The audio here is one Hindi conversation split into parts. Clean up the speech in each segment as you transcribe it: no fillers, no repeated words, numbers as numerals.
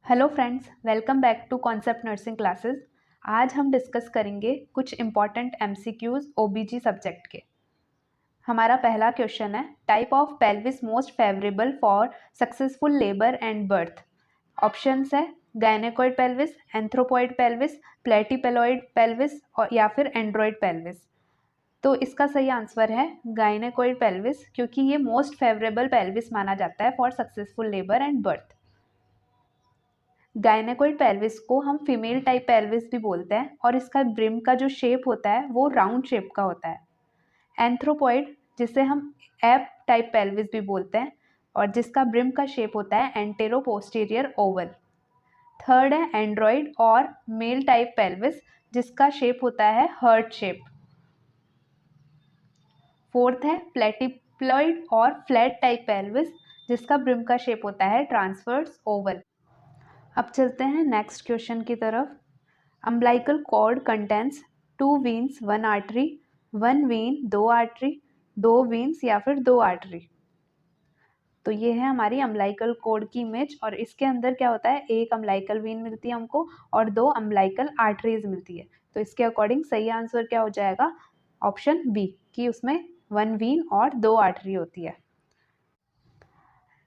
Hello friends, welcome back to concept nursing classes. आज हम डिस्कस करेंगे कुछ इम्पॉर्टेंट एमसीक्यूज ओबीजी सब्जेक्ट के। हमारा पहला क्वेश्चन है, type of pelvis most favourable for successful labour and birth. Options है gynaecoid pelvis, anthropoid pelvis, platypelloid pelvis और या फिर एंड्रॉइड पेल्विस। तो इसका सही आंसर है गायनेकोइड पेल्विस, क्योंकि ये मोस्ट फेवरेबल पेल्विस माना जाता है for successful labour and birth. गायनेकोइड pelvis को हम फीमेल टाइप पेल्विस भी बोलते हैं और इसका ब्रिम का जो शेप होता है वो राउंड शेप का होता है। एंथ्रोपॉइड, जिसे हम एप टाइप पेल्विस भी बोलते हैं और जिसका ब्रिम का शेप होता है एंटेरो पोस्टीरियर ओवल। थर्ड है एंड्रॉइड और मेल टाइप पेल्विस, जिसका शेप होता है हार्ट शेप। फोर्थ है प्लेटिप्लॉइड और फ्लैट टाइप पेल्विस, जिसका ब्रिम का शेप होता है ट्रांसवर्स ओवल। अब चलते हैं नेक्स्ट क्वेश्चन की तरफ। Umbilical cord contains 2 veins 1 artery, 1 vein 2 artery, 2 veins या फिर 2 आर्टरी। तो ये है हमारी अम्बिलिकल कॉर्ड की इमेज और इसके अंदर क्या होता है, एक अम्बिलिकल वीन मिलती है हमको और 2 अम्बिलिकल आर्टरीज मिलती है। तो इसके अकॉर्डिंग सही आंसर क्या हो जाएगा, ऑप्शन बी, कि उसमें 1 वीन और 2 आर्टरी होती है।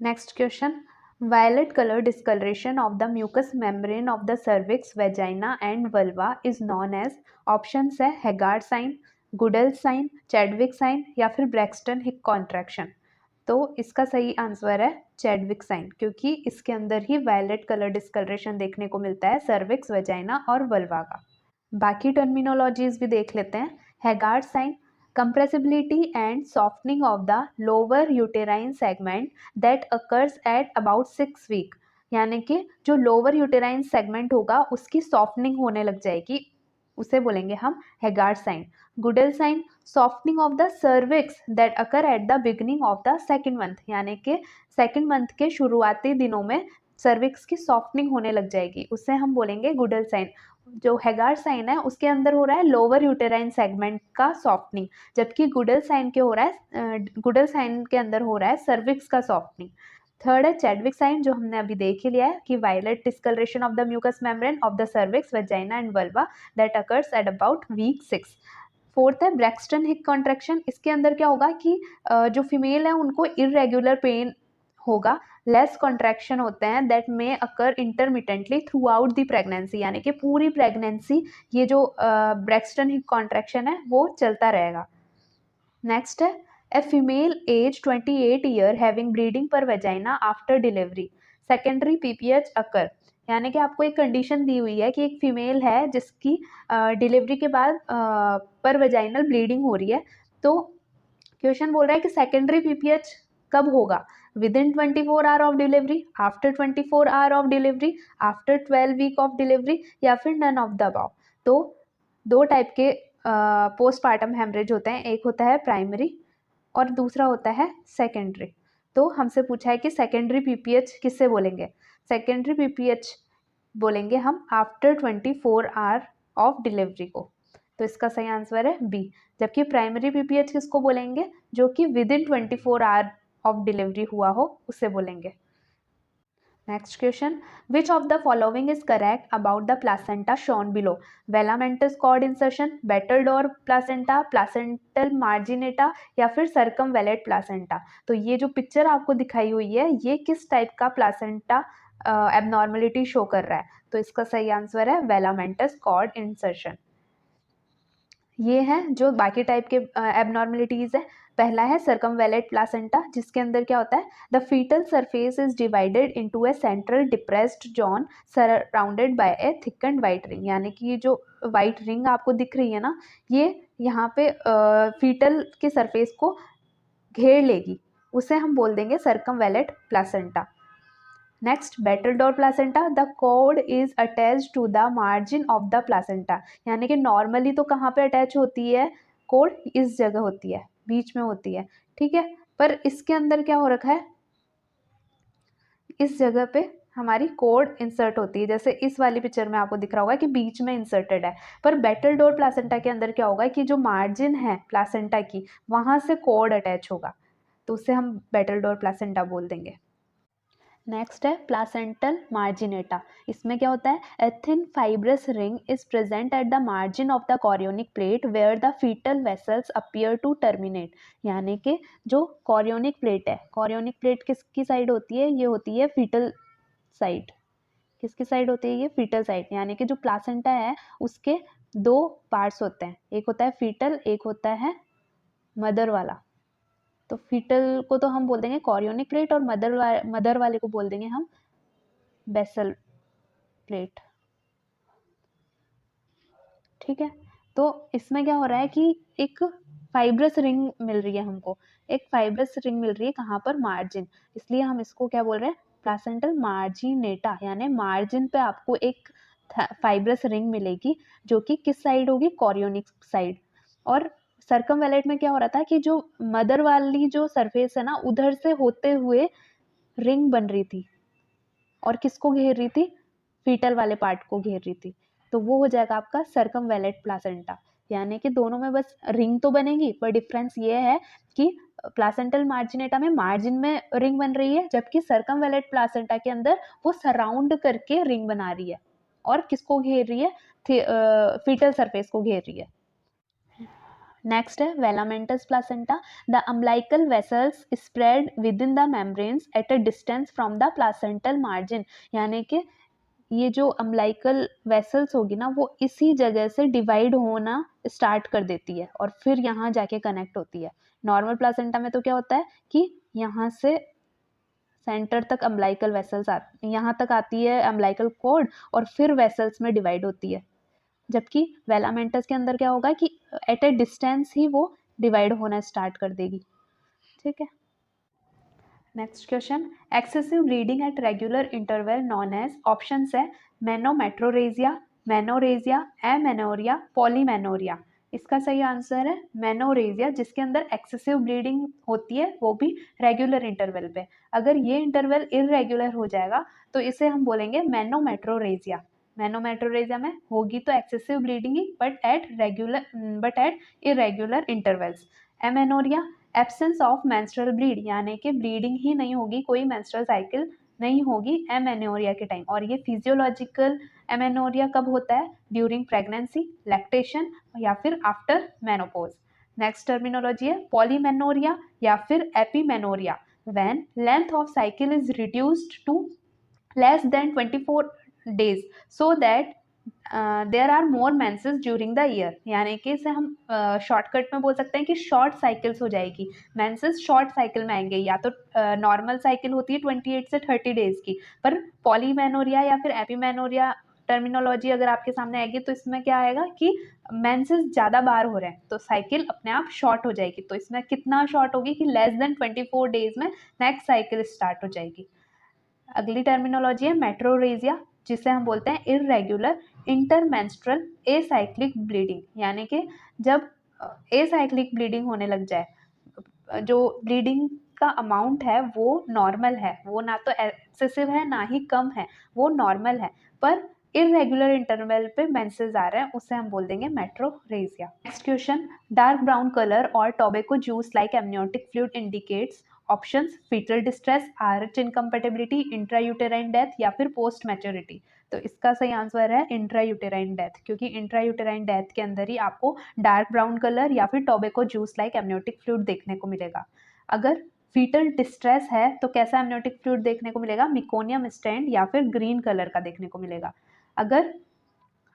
Next question, violet color discoloration of the mucous membrane of the cervix, vagina and vulva is known as। Options है Haggard sign, Goodell sign, Chadwick sign या फिर Braxton Hicks contraction। तो इसका सही आंसर है चैडविक साइन, क्योंकि इसके अंदर ही वायलेट कलर डिस्कलरेशन देखने को मिलता है सर्विक्स, वेजाइना और वल्वा का। बाकी टर्मिनोलॉजीज भी देख लेते हैं। Haggard sign, compressibility and softening of the lower uterine segment that occurs at about 6 week, यानी कि जो लोअर यूटेराइन सेगमेंट होगा उसकी सॉफ्टनिंग होने लग जाएगी, उसे बोलेंगे हम Hegar sign. Goodell sign, softening of the cervix that occur at the beginning of the second month, यानी कि सेकेंड मंथ के शुरुआती दिनों में सर्विक्स की सॉफ्टनिंग होने लग जाएगी, उसे हम बोलेंगे गुडेल साइन। जो हैगार्ड साइन है उसके अंदर हो रहा है लोअर यूटेराइन सेगमेंट का सॉफ्टनिंग, जबकि गुडेल साइन के हो रहा है गुडेल साइन के अंदर हो रहा है सर्विक्स का सॉफ्टनिंग। थर्ड है चैडविक साइन, जो हमने अभी देख ही लिया है कि violet discoloration of the mucous membrane of the cervix, vagina and vulva that occurs at about week 6। Fourth है ब्रैक्सटन हिक कॉन्ट्रैक्शन, इसके अंदर क्या होगा कि जो फीमेल है उनको इरेगुलर पेन होगा, लेस कॉन्ट्रैक्शन होते हैं, that may occur intermittently throughout the pregnancy, यानी कि पूरी प्रेगनेंसी ये जो ब्रैक्सटन हिक कॉन्ट्रैक्शन है वो चलता रहेगा। नेक्स्ट है a female age 28 year having bleeding per vagina after delivery, secondary PPH occur, यानी कि आपको एक कंडीशन दी हुई है कि एक फीमेल है जिसकी डिलीवरी के बाद पर वेजाइनल ब्लीडिंग हो रही है। तो क्वेश्चन बोल रहा है कि सेकेंडरी पीपीएच कब होगा, within 24 hour of delivery, after 24 hour of delivery, after 12 week of delivery या फिर नन ऑफ द अबव। तो दो टाइप के पोस्टपार्टम हेमरेज होते हैं, एक होता है प्राइमरी और दूसरा होता है सेकेंडरी। तो हमसे पूछा है कि सेकेंडरी पीपीएच किससे बोलेंगे, सेकेंडरी पीपीएच बोलेंगे हम आफ्टर 24 आवर ऑफ डिलीवरी को। तो इसका सही आंसर है बी, जबकि प्राइमरी पीपीएच किसको बोलेंगे, जो कि within 24 hour of delivery हुआ हो उसे बोलेंगे। Next question, which of the following is correct about the placenta shown below, velamentous cord insertion, battledore placenta, placental marginata या फिर सर्कमवेलेट प्लासेंटा। तो ये जो पिक्चर आपको दिखाई हुई है ये किस टाइप का प्लासेंटा एबनॉर्मलिटी शो कर रहा है, तो इसका सही आंसर है वेलामेंटस कॉर्ड इंसर्शन। ये हैं जो बाकी टाइप के एबनॉर्मलिटीज़ है। पहला है सर्कमवेलेट प्लासेंटा, जिसके अंदर क्या होता है, the fetal surface is divided into a central depressed zone surrounded by a thickened white ring, यानी कि ये जो वाइट रिंग आपको दिख रही है ना, ये यहाँ पे फीटल के सरफेस को घेर लेगी, उसे हम बोल देंगे circumvallate placenta. Next battledore placenta, the cord is attach to the margin of the placenta, यानी कि नॉर्मली तो कहाँ पे अटैच होती है कॉर्ड, इस जगह होती है, बीच में होती है, ठीक है, पर इसके अंदर क्या हो रखा है, इस जगह पे हमारी कॉर्ड इंसर्ट होती है, जैसे इस वाली पिक्चर में आपको दिख रहा होगा कि बीच में इंसर्टेड है। पर बेटलडोर प्लासेंटा के अंदर क्या होगा कि जो मार्जिन है प्लासेंटा की वहां से कॉर्ड अटैच होगा, तो उसे हम बेटलडोर प्लासेंटा बोल देंगे। नेक्स्ट है प्लासेंटल मार्जिनेटा। इसमें क्या होता है, a thin fibrous ring is present at the margin of the chorionic plate where the fetal vessels appear to terminate. यानी कि जो कॉरियोनिक प्लेट है, कॉरियोनिक प्लेट किसकी साइड होती है, ये होती है फीटल साइड। किसकी साइड होती है, ये फीटल साइड। यानी कि जो प्लासेंटा है उसके दो पार्ट्स होते हैं, एक होता है फीटल, एक होता है मदर वाला। तो फीटल को तो हम बोल देंगे कॉरियोनिक प्लेट और मदर वाले को बोल देंगे हम बेसल प्लेट। ठीक है, तो इसमें क्या हो रहा है कि एक फाइब्रस रिंग मिल रही है हमको, एक फाइब्रस रिंग मिल रही है कहाँ पर, मार्जिन। इसलिए हम इसको क्या बोल रहे हैं, प्लासेंटल मार्जिनेटा। यानी मार्जिन पे आपको एक फाइब्रस रिंग मिलेगी जो कि किस साइड होगी, कॉरियोनिक साइड। और सर्कमवैलेट में क्या हो रहा था कि जो मदर वाली जो सरफेस है ना, उधर से होते हुए रिंग बन रही थी और किसको घेर रही थी, फीटल वाले पार्ट को घेर रही थी। तो वो हो जाएगा आपका सर्कमवैलेट प्लासेंटा। यानी कि दोनों में बस रिंग तो बनेगी, पर डिफरेंस ये है कि प्लासेंटल मार्जिनेटा में मार्जिन में रिंग बन रही है, जबकि सर्कमवैलेट प्लासेंटा के अंदर वो सराउंड करके रिंग बना रही है। और किसको घेर रही है, फीटल सरफेस को घेर रही है। नेक्स्ट है velamentous placenta. The umbilical vessels spread within the membranes at a distance from the placental margin. यानी कि ये जो अम्बिलिकल वेसल्स होगी ना, वो इसी जगह से डिवाइड होना स्टार्ट कर देती है और फिर यहाँ जाके कनेक्ट होती है। नॉर्मल प्लासेंटा में तो क्या होता है कि यहाँ से सेंटर तक अम्बिलिकल वेसल्स यहाँ तक आती है अम्बिलिकल कॉर्ड और फिर वेसल्स में डिवाइड होती है। जबकि वेलामेंटस के अंदर क्या होगा कि एट ए डिस्टेंस ही वो डिवाइड होना स्टार्ट कर देगी। ठीक है, next question, excessive bleeding at regular interval known as, option है मेनोमेट्रोरेजिया, मेनोरेजिया, एमेनोरिया, पॉलीमेनोरिया। इसका सही आंसर है मेनोरेजिया, जिसके अंदर एक्सेसिव ब्लीडिंग होती है, वो भी रेगुलर इंटरवल पे। अगर ये इंटरवल इरेगुलर हो जाएगा तो इसे हम बोलेंगे मेनोमेट्रोरेजिया। मेनोमेट्रोरेजिया में होगी तो एक्सेसिव ब्लीडिंग ही, but at irregular intervals. Amenorrhea, absence of menstrual bleed, यानी कि ब्लीडिंग ही नहीं होगी, कोई मेंस्ट्रुअल साइकिल नहीं होगी एमेनोरिया के टाइम। और ये फिजियोलॉजिकल एमेनोरिया कब होता है, ड्यूरिंग प्रेगनेंसी, लैक्टेशन या फिर आफ्टर मेनोपॉज। नेक्स्ट टर्मिनोलॉजी है पॉलीमेनोरिया या फिर epimenorrhoea, when length of cycle is reduced to less than 24 days so that there are more menses during the year. यानी कि इसे हम शॉर्टकट में बोल सकते हैं कि शॉर्ट साइकिल्स हो जाएगी, मेंसेस शॉर्ट साइकिल में आएंगे। या तो नॉर्मल साइकिल होती है 28 से 30 डेज की, पर पॉलीमेनोरिया या फिर एपीमेनोरिया टर्मिनोलॉजी अगर आपके सामने आएगी तो इसमें क्या आएगा कि मेंसेस ज़्यादा बार हो रहे हैं तो साइकिल अपने आप शॉर्ट हो जाएगी। तो इसमें कितना शॉर्ट होगी कि लेस देन 24 डेज में नेक्स्ट साइकिल स्टार्ट हो जाएगी। अगली टर्मिनोलॉजी है मेट्रोरेजिया, जिसे हम बोलते हैं इरेगुलर इंटरमेंस्ट्रुअल एसाइक्लिक ब्लीडिंग। यानी कि जब एसाइक्लिक ब्लीडिंग होने लग जाए, जो ब्लीडिंग का अमाउंट है वो नॉर्मल है, वो ना तो एक्सेसिव है ना ही कम है, वो नॉर्मल है, पर इरेगुलर इंटरवल पे मेंसेस आ रहे हैं, उसे हम बोल देंगे metrorrhagia. Next question, dark brown colour और tobacco juice like amniotic fluid indicates, options fetal distress, Rh incompatibility, intrauterine death या फिर पोस्ट मैच्योरिटी। तो इसका सही आंसर है इंट्रायूटेराइन डेथ, क्योंकि इंट्रायूटेराइन डेथ के अंदर ही आपको डार्क ब्राउन कलर या फिर tobacco juice like amniotic fluid देखने को मिलेगा। अगर फीटल डिस्ट्रेस है तो कैसा एमनियोटिक फ्लूइड देखने को मिलेगा, मिकोनियम स्टैंड या फिर ग्रीन कलर का देखने को मिलेगा। अगर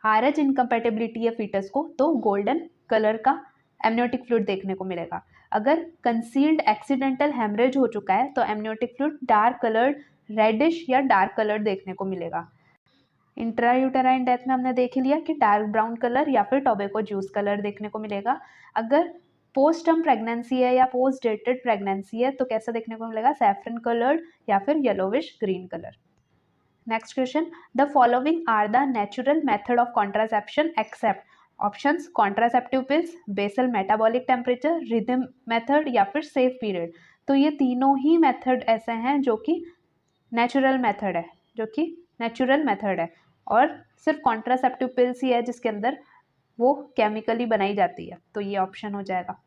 आरएच इनकम्पेटेबिलिटी है फीटस को तो गोल्डन कलर का एमनियोटिक फ्लूइड देखने को मिलेगा। अगर कंसील्ड एक्सीडेंटल हेमरेज हो चुका है तो amniotic fluid dark coloured, reddish या डार्क कलर देखने को मिलेगा। इंट्रायूटेराइन डेथ में हमने देख लिया कि डार्क ब्राउन कलर या फिर टोबैको जूस कलर देखने को मिलेगा। अगर पोस्टर्म प्रेगनेंसी है या पोस्ट डेटेड प्रेगनेंसी है तो कैसा देखने को मिलेगा, सैफरन कलर्ड या फिर yellowish green colour. Next question, the following are the natural method of contraception except, options contraceptive pills, basal metabolic temperature, rhythm method या फिर सेफ पीरियड। तो ये तीनों ही मेथड ऐसे हैं जो कि नेचुरल मेथड है, और सिर्फ कॉन्ट्रासेप्टिव पिल्स ही है जिसके अंदर वो केमिकली बनाई जाती है। तो ये ऑप्शन हो जाएगा।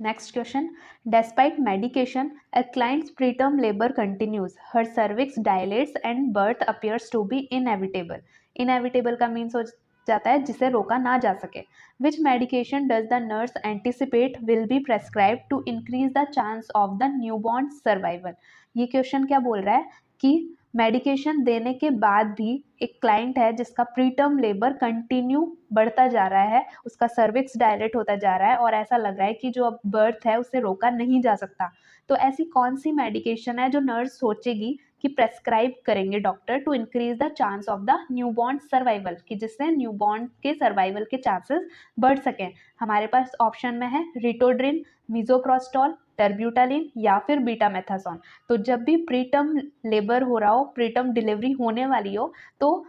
Next question. Despite medication, a client's preterm labor continues. Her cervix dilates and birth appears to be inevitable. Inevitable का means हो जाता है जिसे रोका ना जा सके. Which medication does the nurse anticipate will be prescribed to increase the chance of the newborn survival? ये क्वेश्चन क्या बोल रहा है कि मेडिकेशन देने के बाद भी एक क्लाइंट है जिसका प्रीटर्म लेबर कंटिन्यू बढ़ता जा रहा है, उसका सर्विक्स डायलेट होता जा रहा है और ऐसा लग रहा है कि जो अब बर्थ है उसे रोका नहीं जा सकता. तो ऐसी कौन सी मेडिकेशन है जो नर्स सोचेगी कि प्रेस्क्राइब करेंगे doctor to increase the chance of the newborn survival, कि जिससे न्यूबॉर्न के सर्वाइवल के चांसेस बढ़ सकें. हमारे पास ऑप्शन में है रिटोड्रिन, मिजोप्रोस्टॉल, टर्ब्यूटालिन या फिर बीटामेथासोन. तो जब भी प्रीटर्म लेबर हो रहा हो, प्रीटर्म डिलीवरी होने वाली हो, तो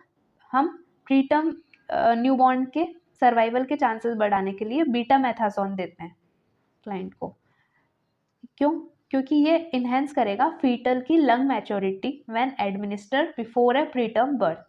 हम प्रीटर्म न्यूबॉर्न के सर्वाइवल के चांसेस बढ़ाने के लिए बीटामेथासोन देते हैं क्लाइंट को. क्यों? क्योंकि ये इन्हेंस करेगा फीटल की lung maturity when administered before A preterm birth.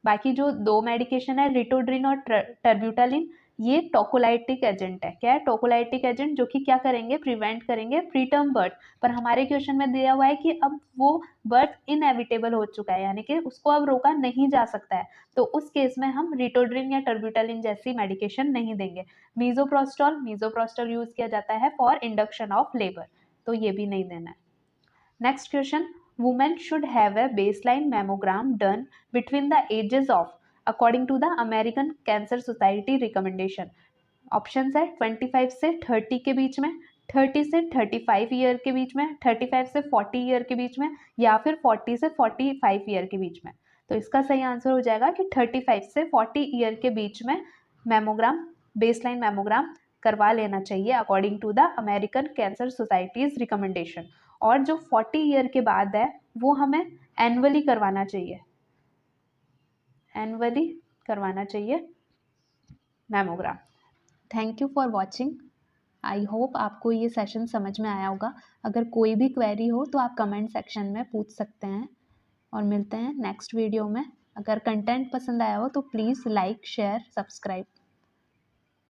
बाकी जो दो मेडिकेशन है रिटोड्रिन और टर्ब्यूटालिन, ये टोकोलाइटिक एजेंट है. क्या है? टोकोलाइटिक एजेंट, जो कि क्या करेंगे? प्रिवेंट करेंगे प्रीटर्म बर्थ. पर हमारे क्वेश्चन में दिया हुआ है कि अब वो बर्थ इनएविटेबल हो चुका है, यानी कि उसको अब रोका नहीं जा सकता है. तो उस केस में हम रिटोड्रिन या टर्ब्यूटालिन जैसी मेडिकेशन नहीं देंगे. मीजोप्रोस्टॉल यूज किया जाता है फॉर इंडक्शन ऑफ लेबर, तो ये भी नहीं देना है. Next question. Women should have a baseline mammogram done between the ages of, according to the American Cancer Society recommendation. Option है 25 से 30 के बीच में, 30 से 35 ईयर के बीच में, 35 से 40 ईयर के बीच में, या फिर 40 से 45 ईयर के बीच में. तो इसका सही आंसर हो जाएगा कि 35 से 40 ईयर के बीच में मैमोग्राम, बेसलाइन मैमोग्राम करवा लेना चाहिए according to the American cancer society's recommendation. और जो 40 ईयर के बाद है वो हमें एनुअली करवाना चाहिए, एनुअली करवाना चाहिए mammogram. Thank you for watching. I hope आपको ये सेशन समझ में आया होगा. अगर कोई भी क्वेरी हो तो आप कमेंट सेक्शन में पूछ सकते हैं. और मिलते हैं नेक्स्ट वीडियो में. अगर कंटेंट पसंद आया हो तो प्लीज़ लाइक, शेयर, सब्सक्राइब.